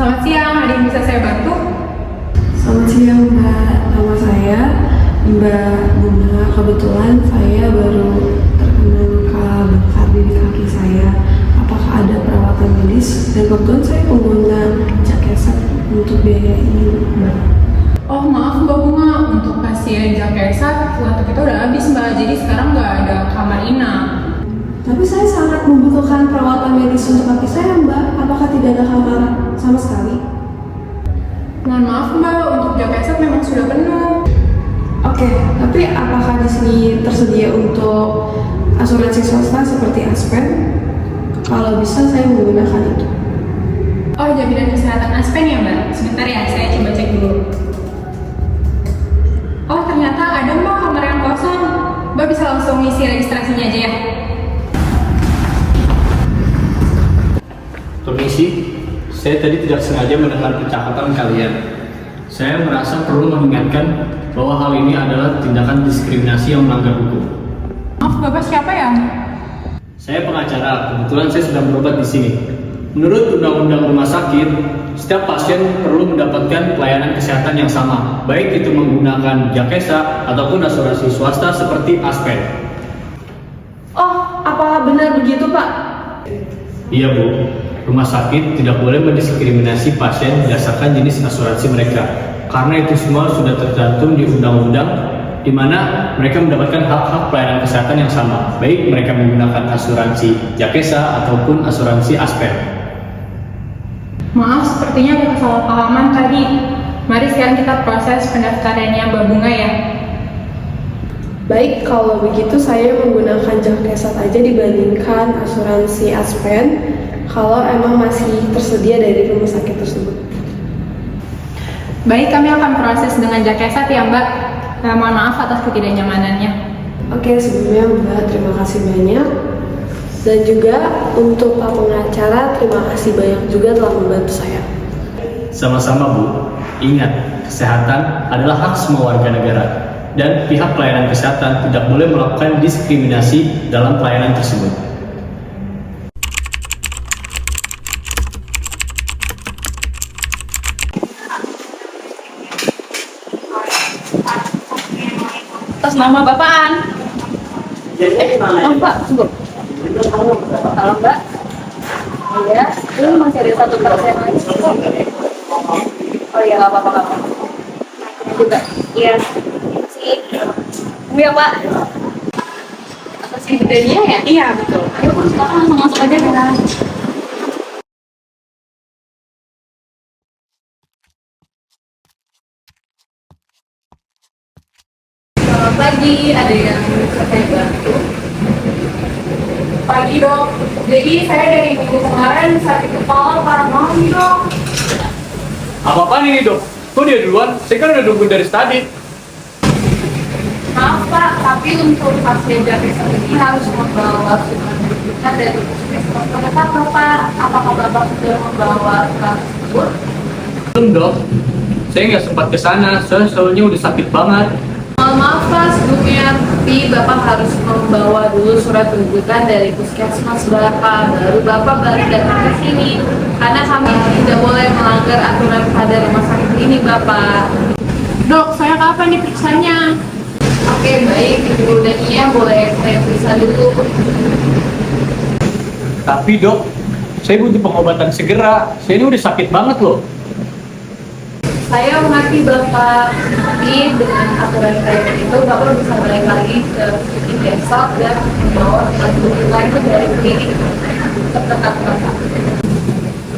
Selamat siang, ada yang bisa saya bantu? Selamat siang Mbak, nama saya Mbak Bunga. Kebetulan saya baru terkena luka bakar di kaki saya. Apakah ada perawatan medis? Dan kebetulan saya pengguna Jakeset untuk biaya ini Mbak. Oh maaf Mbak Bunga, untuk pasien Jakeset waktu kita udah habis Mbak, jadi sekarang nggak ada kamar inap. Tapi saya sangat membutuhkan perawatan medis untuk kaki saya Mbak. Apakah tidak ada kamar sama sekali? Mohon maaf Mbak, untuk Jakeset memang sudah penuh. Oke, tapi apakah di sini tersedia untuk asuransi swasta seperti Aspen? Kalau bisa saya menggunakan itu. Oh, jaminan kesehatan Aspen ya Mbak? Sebentar ya, saya coba cek dulu. Oh, ternyata ada Mbak kamar yang kosong. Mbak bisa langsung ngisi registrasinya aja ya. Permisi, saya tadi tidak sengaja mendengar percakapan kalian. Saya merasa perlu mengingatkan bahwa hal ini adalah tindakan diskriminasi yang melanggar hukum. Maaf, Bapak siapa ya? Saya pengacara, kebetulan saya sedang berobat di sini. Menurut Undang-Undang Rumah Sakit, setiap pasien perlu mendapatkan pelayanan kesehatan yang sama, baik itu menggunakan Jakesa ataupun asuransi swasta seperti Aspen. Oh, apa benar begitu Pak? Iya Bu, rumah sakit tidak boleh mendiskriminasi pasien berdasarkan jenis asuransi mereka, karena itu semua sudah tercantum di undang-undang di mana mereka mendapatkan hak-hak pelayanan kesehatan yang sama, baik mereka menggunakan asuransi Jakesa ataupun asuransi Aspen. Maaf, sepertinya ada kesalahpahaman tadi. Mari sekarang kita proses pendaftarannya Mbak Bunga ya. Baik, kalau begitu saya menggunakan Jakesa aja dibandingkan asuransi Aspen kalau emang masih tersedia dari rumah sakit tersebut. Baik, kami akan proses dengan Jakesa ya Mbak. Mohon maaf atas ketidaknyamanannya. Oke, sebelumnya Mbak, terima kasih banyak. Dan juga untuk Pak pengacara, terima kasih banyak juga telah membantu saya. Sama-sama Bu, ingat, kesehatan adalah hak semua warga negara dan pihak pelayanan kesehatan tidak boleh melakukan diskriminasi dalam pelayanan tersebut. Atas nama Bapaan. Oh, Pak, tunggu. Halo Mbak. Iya, ini masih ada satu pasien lagi. Oh iya, nggak apa-apa, nggak apa-apa. Ini juga. Iya. Sih. Tunggu ya Pak. Atas ibu dia ya? Iya, betul. Ayo Pak, sekarang langsung masuk aja ya. Selamat pagi, ada yang bisa saya bantu? Pagi dok, jadi saya dari minggu kemarin sakit kepala parah banget dok. Apa-apaan ini Dok? Kok dia duluan? Saya kan udah nungguin dari tadi. Maaf Pak, tapi untuk pasien Jakesa ini harus membawa surat rujukan dari puskesmas terdekat Bapak. Apakah Bapak sudah membawa surat tersebut? Belum Dok, saya nggak sempat ke sana, soalnya udah sakit banget. Maaf Pak, sebelumnya, tapi Bapak harus membawa dulu surat rujukan dari puskesmas Bapak, baru Bapak datang ke sini. Karena kami tidak boleh melanggar aturan pada rumah sakit ini Bapak. Dok, saya kapan diperiksanya? Oke, baik, Ibu dan Iya boleh saya periksa dulu. Tapi Dok, saya butuh pengobatan segera. Saya ini udah sakit banget loh. Saya mengerti Bapak, tapi dengan aturan kayak itu Bapak bisa balik lagi ke klinik besok dan membawa surat rujukan itu dari klinik terdekat Bapak.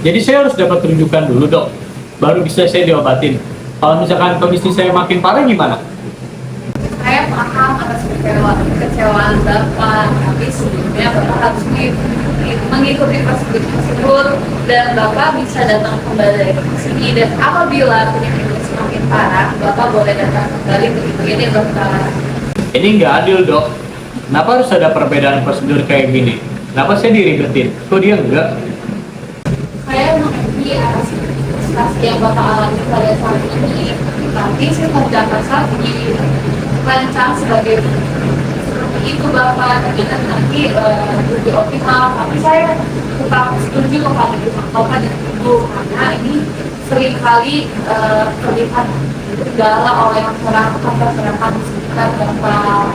Jadi saya harus dapat rujukan dulu Dok, baru bisa saya diobatin. Kalau misalkan kondisi saya makin parah gimana? Saya paham atas kekecewaan Bapak, tapi sebelumnya Bapak harus mengikuti prosedur tersebut dan Bapak bisa datang kembali ke sini, dan apabila penyakitnya semakin parah, Bapak boleh datang kembali ke klinik Bapak. Ini nggak adil Dok. Kenapa harus ada perbedaan prosedur kayak gini? Kenapa saya diribetin? Kok dia enggak? Saya mengerti atas frustasi yang Bapak alami pada saat ini, tapi sistem Jakesa dirancang sebagai seperti itu Bapak, dengan nanti lebih optimal. Tapi saya tetap setuju kepada Bapak dan Ibu, karena ini seringkali terlihat gejala oleh masyarakat terhadap di sekitar Bapak.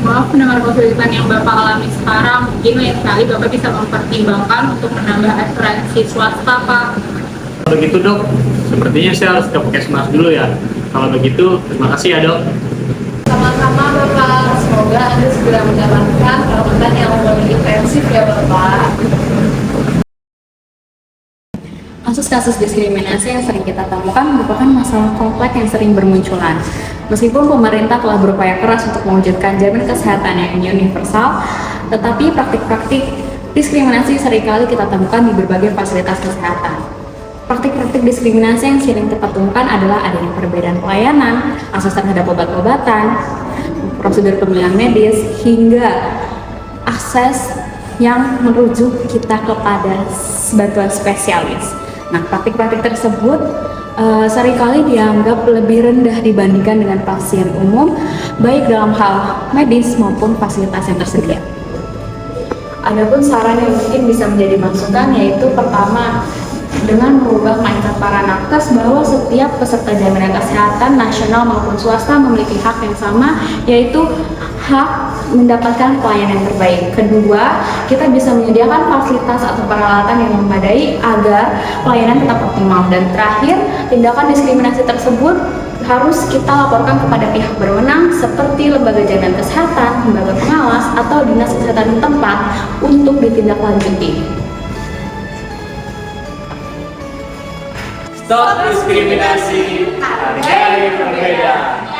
Maaf, dengan kesulitan yang Bapak alami sekarang, mungkin lain sekali Bapak bisa mempertimbangkan untuk menambah asuransi swasta, Pak. Kalau begitu dok, sepertinya saya harus ke puskesmas dulu ya. Kalau begitu, terima kasih ya dok. Sama-sama Bapak, semoga Anda segera mendapatkan perawatan yang lebih intensif ya Bapak. Kasus-kasus diskriminasi yang sering kita temukan merupakan masalah kompleks yang sering bermunculan. Meskipun pemerintah telah berupaya keras untuk mewujudkan jaminan kesehatan yang universal, tetapi praktik-praktik diskriminasi seringkali kita temukan di berbagai fasilitas kesehatan. Praktik-praktik diskriminasi yang sering kita temukan adalah adanya perbedaan pelayanan, akses terhadap obat-obatan, prosedur pemilihan medis, hingga akses yang merujuk kita kepada bantuan spesialis. Nah, praktik-praktik tersebut seringkali dianggap lebih rendah dibandingkan dengan pasien umum, baik dalam hal medis maupun fasilitas yang tersedia. Adapun saran yang mungkin bisa menjadi masukan yaitu pertama, dengan merubah mindset para nakes bahwa setiap peserta jaminan kesehatan nasional maupun swasta memiliki hak yang sama, yaitu hak mendapatkan pelayanan yang terbaik. Kedua, kita bisa menyediakan fasilitas atau peralatan yang memadai agar pelayanan tetap optimal. Dan terakhir, tindakan diskriminasi tersebut harus kita laporkan kepada pihak berwenang seperti lembaga jaminan kesehatan, lembaga pengawas, atau dinas kesehatan tempat untuk ditindaklanjuti. Stop diskriminasi, hargai perbedaan.